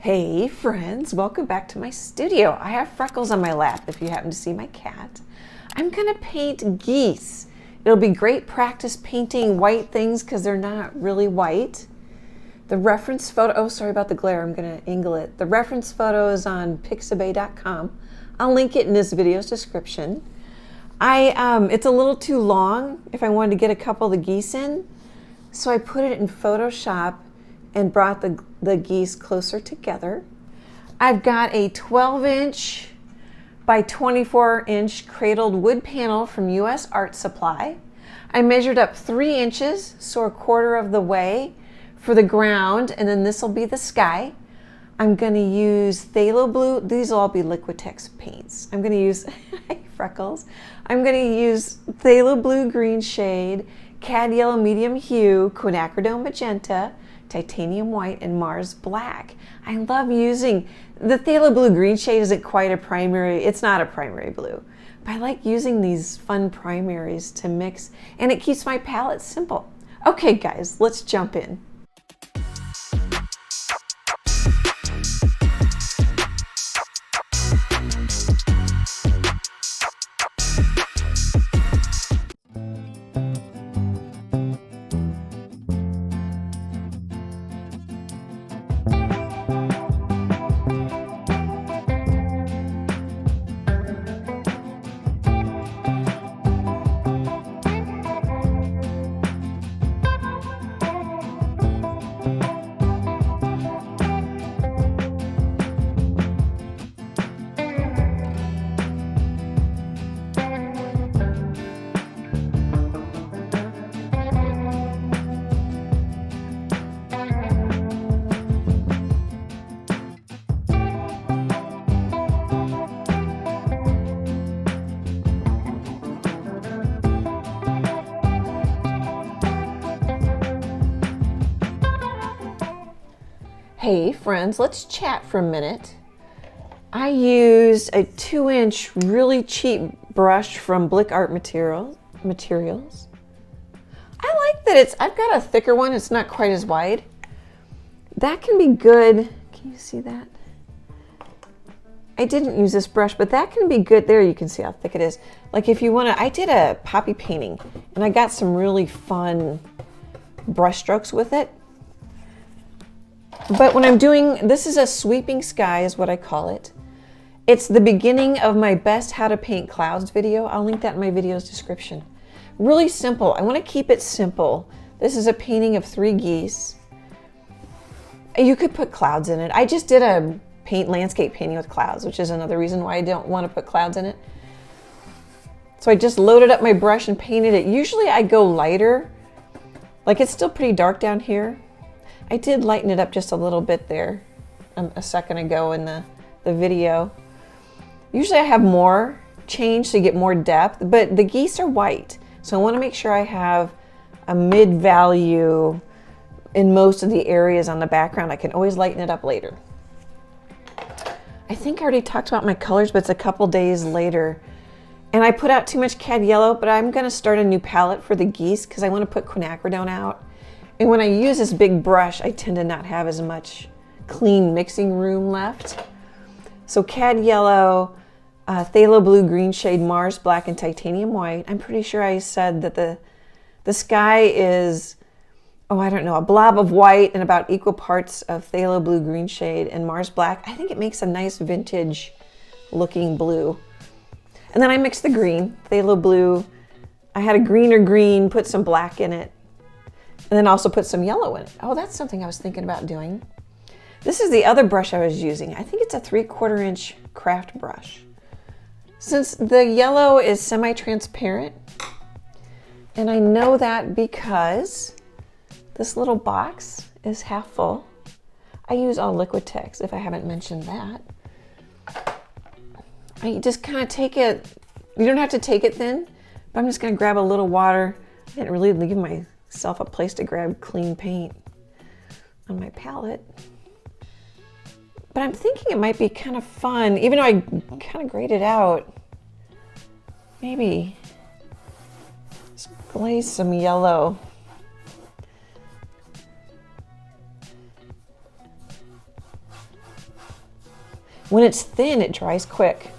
Hey friends, welcome back to my studio. I have freckles on my lap if you happen to see my cat. I'm gonna paint geese. It'll be great practice painting white things because they're not really white. The reference photo, oh sorry about the glare, I'm gonna angle it. The reference photo is on pixabay.com. I'll link it in this video's description. It's a little too long if I wanted to get a couple of the geese in, so I put it in Photoshop and brought the geese closer together. I've got a 12-inch by 24-inch cradled wood panel from US Art Supply. I measured up 3 inches, so a quarter of the way for the ground, and then this will be the sky. I'm going to use phthalo blue. These will all be Liquitex paints. I'm going to use freckles. I'm going to use phthalo blue green shade, cad yellow medium hue, quinacridone magenta, titanium white, and Mars black. I love using the phthalo blue green shade. Isn't quite a primary, it's not a primary blue, but I like using these fun primaries to mix, and it keeps my palette simple. Okay guys, let's jump in. Hey friends, let's chat for a minute. I used a 2-inch really cheap brush from Blick Art Materials. I like that I've got a thicker one, it's not quite as wide. That can be good. Can you see that? I didn't use this brush, but that can be good. There you can see how thick it is. Like if you want to, I did a poppy painting and I got some really fun brush strokes with it. But when I'm doing, this is a sweeping sky is what I call it. It's the beginning of my best how to paint clouds video. I'll link that in my video's description. Really simple. I want to keep it simple. This is a painting of 3 geese. You could put clouds in it. I just did a landscape painting with clouds, which is another reason why I don't want to put clouds in it. So I just loaded up my brush and painted it. Usually I go lighter. Like it's still pretty dark down here. I did lighten it up just a little bit there a second ago in the video. Usually I have more change so you get more depth, but the geese are white. So I want to make sure I have a mid-value in most of the areas on the background. I can always lighten it up later. I think I already talked about my colors, but it's a couple days later. And I put out too much cad yellow, but I'm going to start a new palette for the geese because I want to put quinacridone out. And when I use this big brush, I tend to not have as much clean mixing room left. So cad yellow, phthalo blue green shade, Mars black, and titanium white. I'm pretty sure I said that the sky is, oh, I don't know, a blob of white and about equal parts of phthalo blue green shade and Mars black. I think it makes a nice vintage looking blue. And then I mixed the green, phthalo blue. I had a greener green, put some black in it. And then also put some yellow in it. Oh, that's something I was thinking about doing. This is the other brush I was using. I think it's a 3/4 inch craft brush. Since the yellow is semi-transparent, and I know that because this little box is half full. I use all Liquitex, if I haven't mentioned that. I just kind of take it, you don't have to take it thin, but I'm just gonna grab a little water. I didn't really give myself a place to grab clean paint on my palette. But I'm thinking it might be kind of fun, even though I kind of grayed it out, maybe just glaze some yellow. When it's thin, it dries quick.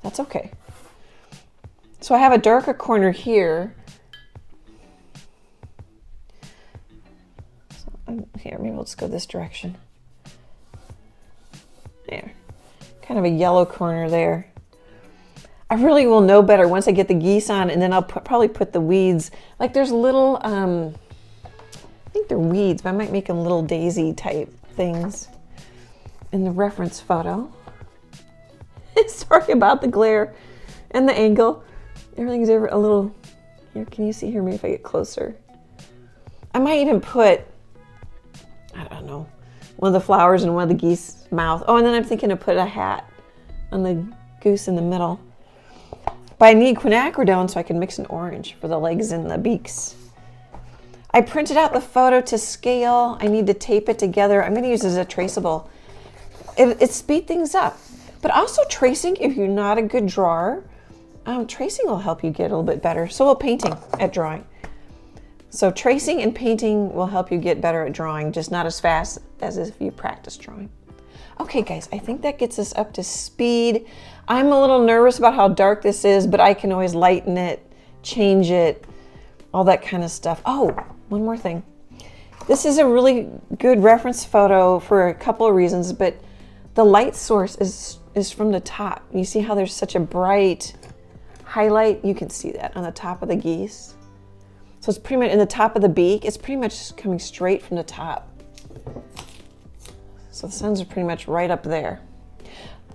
That's okay. So I have a darker corner here. So here, maybe let's go this direction. There. Kind of a yellow corner there. I really will know better once I get the geese on, and then I'll probably put the weeds. Like there's little, I think they're weeds, but I might make them little daisy type things in the reference photo. Sorry about the glare and the angle. Everything's a little, here, can you see here? Maybe if I get closer. I might even put, I don't know, one of the flowers in one of the geese mouth. Oh, and then I'm thinking to put a hat on the goose in the middle. But I need quinacridone so I can mix an orange for the legs and the beaks. I printed out the photo to scale. I need to tape it together. I'm going to use it as a traceable. It speeds things up. But also tracing, if you're not a good drawer, tracing will help you get a little bit better. So will painting at drawing. So tracing and painting will help you get better at drawing, just not as fast as if you practice drawing. Okay, guys, I think that gets us up to speed. I'm a little nervous about how dark this is, but I can always lighten it, change it, all that kind of stuff. Oh, one more thing. This is a really good reference photo for a couple of reasons, but the light source is from the top. You see how there's such a bright highlight? You can see that on the top of the geese. So it's pretty much in the top of the beak. It's pretty much coming straight from the top. So the suns are pretty much right up there.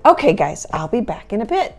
Okay, guys, I'll be back in a bit.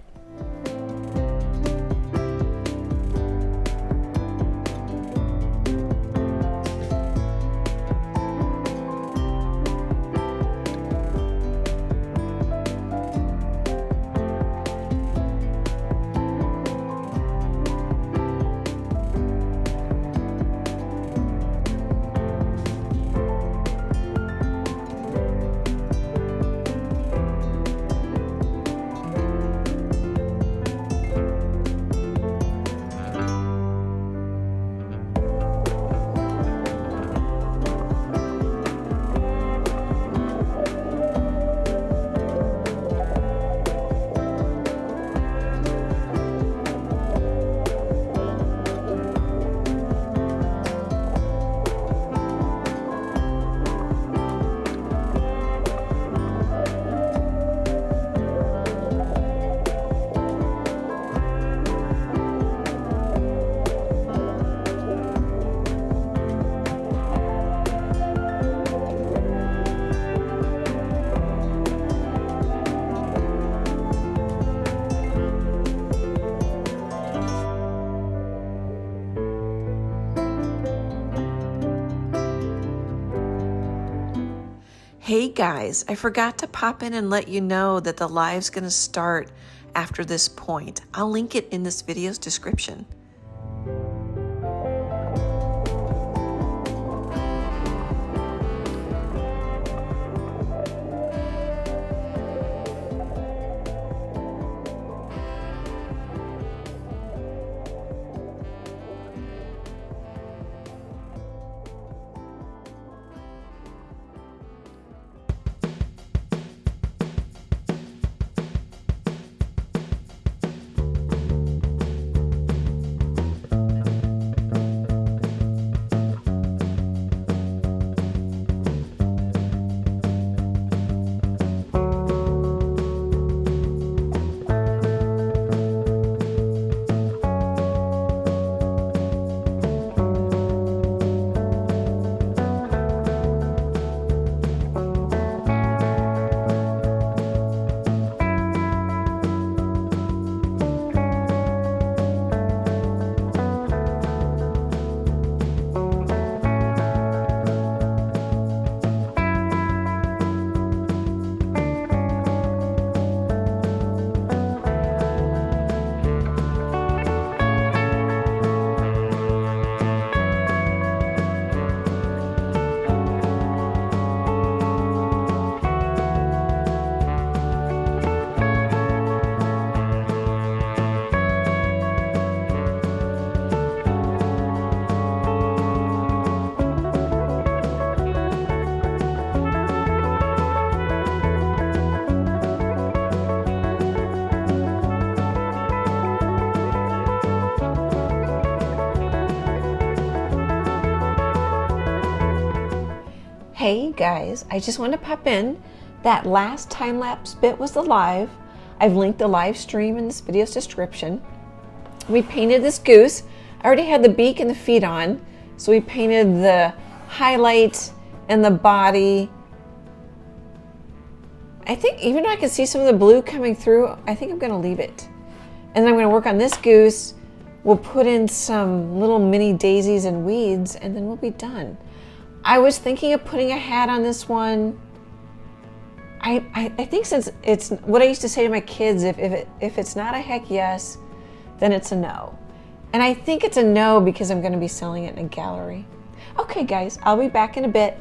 Hey guys, I forgot to pop in and let you know that the live's gonna start after this point. I'll link it in this video's description. Hey guys, I just wanted to pop in. That last time-lapse bit was the live. I've linked the live stream in this video's description. We painted this goose. I already had the beak and the feet on, so we painted the highlight and the body. I think even though I can see some of the blue coming through, I think I'm going to leave it. And then I'm going to work on this goose. We'll put in some little mini daisies and weeds, and then we'll be done. I was thinking of putting a hat on this one. I think since it's what I used to say to my kids, if it's not a heck yes, then it's a no. And I think it's a no because I'm going to be selling it in a gallery. Okay guys, I'll be back in a bit.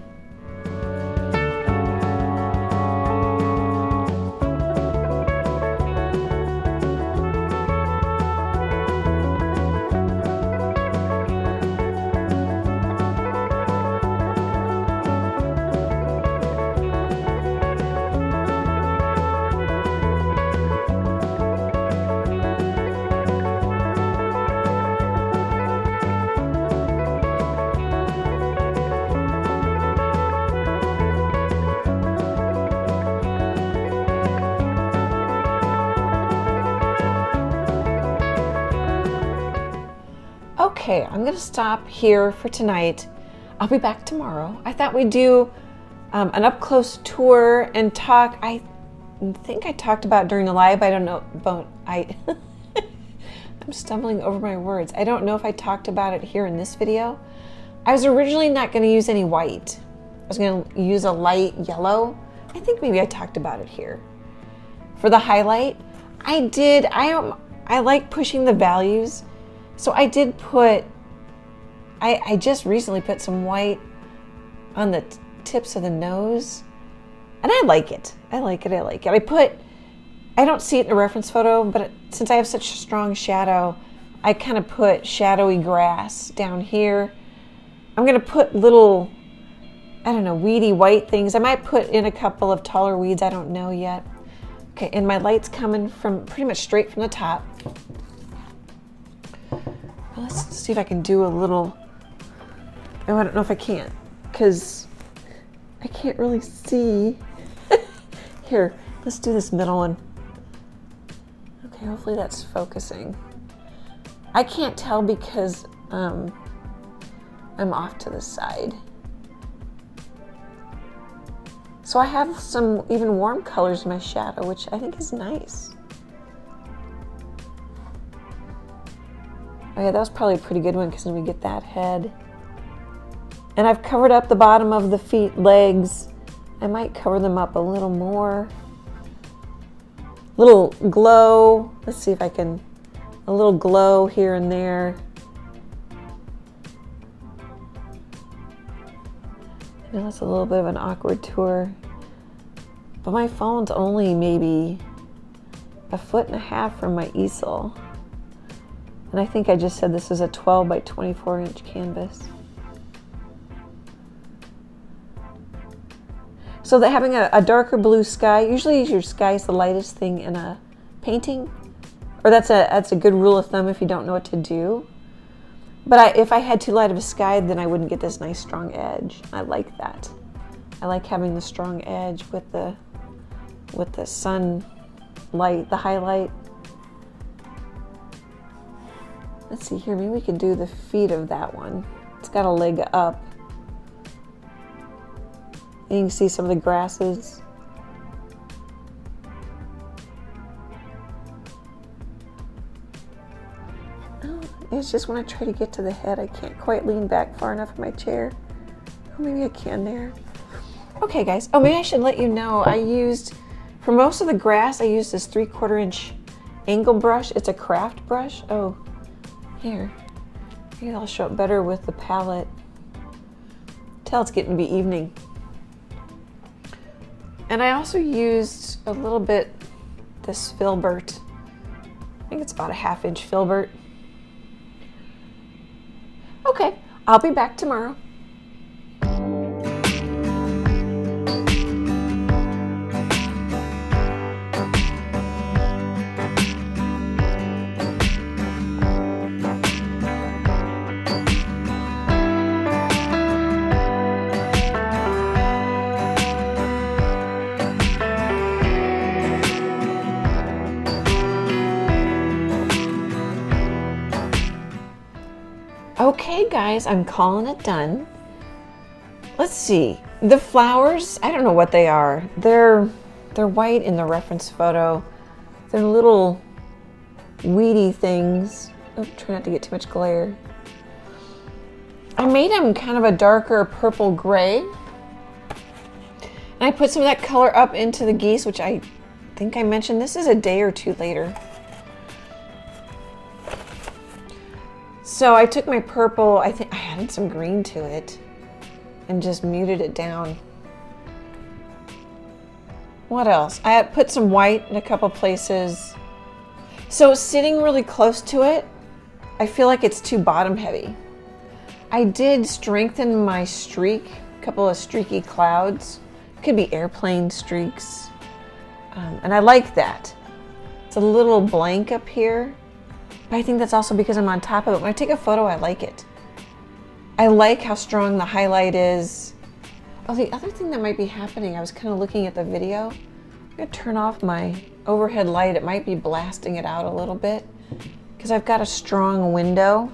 Okay, I'm going to stop here for tonight. I'll be back tomorrow. I thought we'd do an up-close tour and talk. I think I talked about during the live. I don't know. I'm stumbling over my words. I don't know if I talked about it here in this video. I was originally not going to use any white. I was going to use a light yellow. I think maybe I talked about it here. For the highlight, I like pushing the values. So I did put, I just recently put some white on the tips of the nose, and I like it. I like it. I don't see it in a reference photo, but since I have such a strong shadow, I kind of put shadowy grass down here. I'm going to put little, I don't know, weedy white things. I might put in a couple of taller weeds. I don't know yet. Okay, and my light's coming from pretty much straight from the top. Let's see if I can do a little, oh, I don't know if I can, because I can't really see. Here, let's do this middle one. Okay, hopefully that's focusing. I can't tell because I'm off to the side. So I have some even warm colors in my shadow, which I think is nice. Oh yeah, that was probably a pretty good one because then we get that head. And I've covered up the bottom of the feet, legs. I might cover them up a little more. Little glow. Let's see if I can, a little glow here and there. I know that's a little bit of an awkward tour. But my phone's only maybe 1.5 feet from my easel. And I think I just said this is a 12 by 24 inch canvas. So that having a darker blue sky, usually your sky is the lightest thing in a painting. Or that's a good rule of thumb if you don't know what to do. But if I had too light of a sky, then I wouldn't get this nice strong edge. I like that. I like having the strong edge with the sun light, the highlight. Let's see here, maybe we can do the feet of that one. It's got a leg up. And you can see some of the grasses. Oh, it's just when I try to get to the head, I can't quite lean back far enough in my chair. Oh, maybe I can there. Okay guys, oh, maybe I should let you know, for most of the grass, I used this 3/4 inch angle brush. It's a craft brush. Oh. Here, maybe I'll show it better with the palette. Tell it's getting to be evening. And I also used a little bit this filbert. I think it's about a 1/2 inch filbert. Okay, I'll be back tomorrow. Okay guys, I'm calling it done. Let's see. The flowers, I don't know what they are. They're white in the reference photo. They're little weedy things. Oh, try not to get too much glare. I made them kind of a darker purple gray. And I put some of that color up into the geese, which I think I mentioned. This is a day or two later. So I took my purple, I think I added some green to it and just muted it down. What else? I had put some white in a couple places. So sitting really close to it, I feel like it's too bottom heavy. I did strengthen my streak, a couple of streaky clouds. Could be airplane streaks. And I like that. It's a little blank up here, but I think that's also because I'm on top of it. When I take a photo, I like it. I like how strong the highlight is. Oh, the other thing that might be happening, I was kind of looking at the video. I'm gonna turn off my overhead light. It might be blasting it out a little bit because I've got a strong window.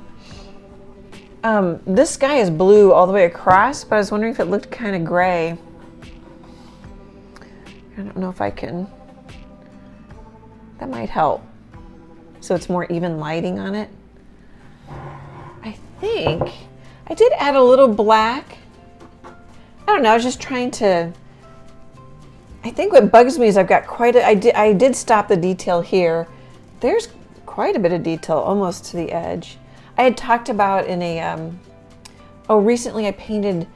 This sky is blue all the way across, but I was wondering if it looked kind of gray. I don't know if I can, that might help. So it's more even lighting on it. I think I did add a little black. I don't know, I was just trying to, I think what bugs me is I've got quite a, I did stop the detail here. There's quite a bit of detail almost to the edge. I had talked about in a, recently I painted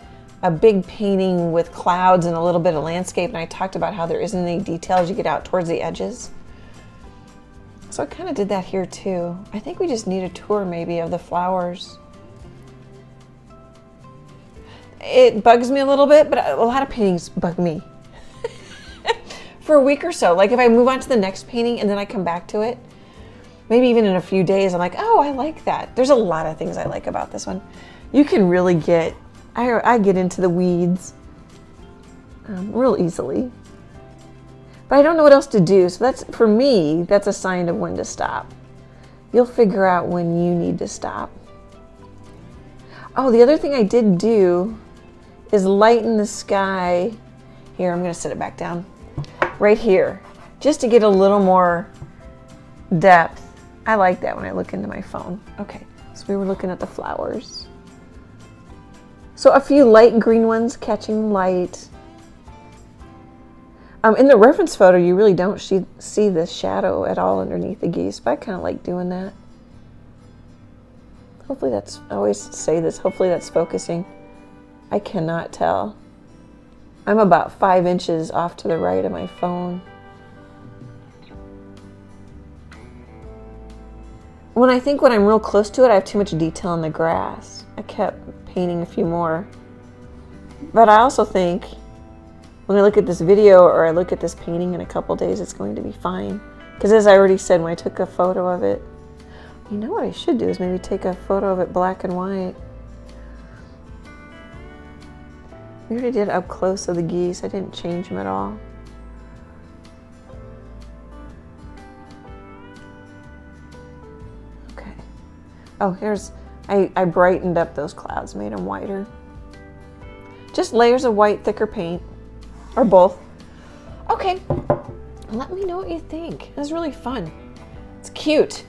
a big painting with clouds and a little bit of landscape, and I talked about how there isn't any detail as you get out towards the edges. So I kind of did that here too. I think we just need a tour maybe of the flowers. It bugs me a little bit, but a lot of paintings bug me. For a week or so, like if I move on to the next painting and then I come back to it, maybe even in a few days, I'm like, oh, I like that. There's a lot of things I like about this one. You can really get, I get into the weeds real easily. But I don't know what else to do. So that's, for me, that's a sign of when to stop. You'll figure out when you need to stop. Oh, the other thing I did do is lighten the sky. Here, I'm gonna set it back down. Right here, just to get a little more depth. I like that when I look into my phone. Okay, so we were looking at the flowers. So a few light green ones catching light. In the reference photo, you really don't see the shadow at all underneath the geese, but I kind of like doing that. Hopefully that's, I always say this, hopefully that's focusing. I cannot tell. I'm about 5 inches off to the right of my phone. When I think when I'm real close to it, I have too much detail in the grass. I kept painting a few more. But I also think when I look at this video or I look at this painting in a couple days, it's going to be fine. Because as I already said, when I took a photo of it, you know what I should do is maybe take a photo of it black and white. We already did up close of the geese. I didn't change them at all. Okay. Oh, here's, I brightened up those clouds, made them whiter. Just layers of white, thicker paint, or both. Okay, let me know what you think. It was really fun. It's cute.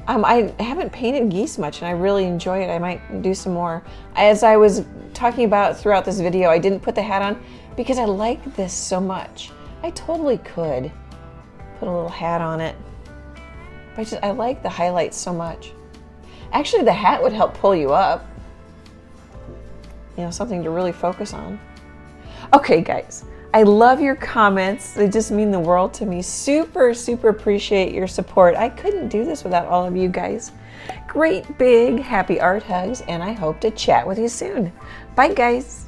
I haven't painted geese much and I really enjoy it. I might do some more. As I was talking about throughout this video, I didn't put the hat on because I like this so much. I totally could put a little hat on it. But I like the highlights so much. Actually, the hat would help pull you up. You know, something to really focus on. Okay, guys. I love your comments. They just mean the world to me. Super, super appreciate your support. I couldn't do this without all of you guys. Great big happy art hugs, and I hope to chat with you soon. Bye, guys.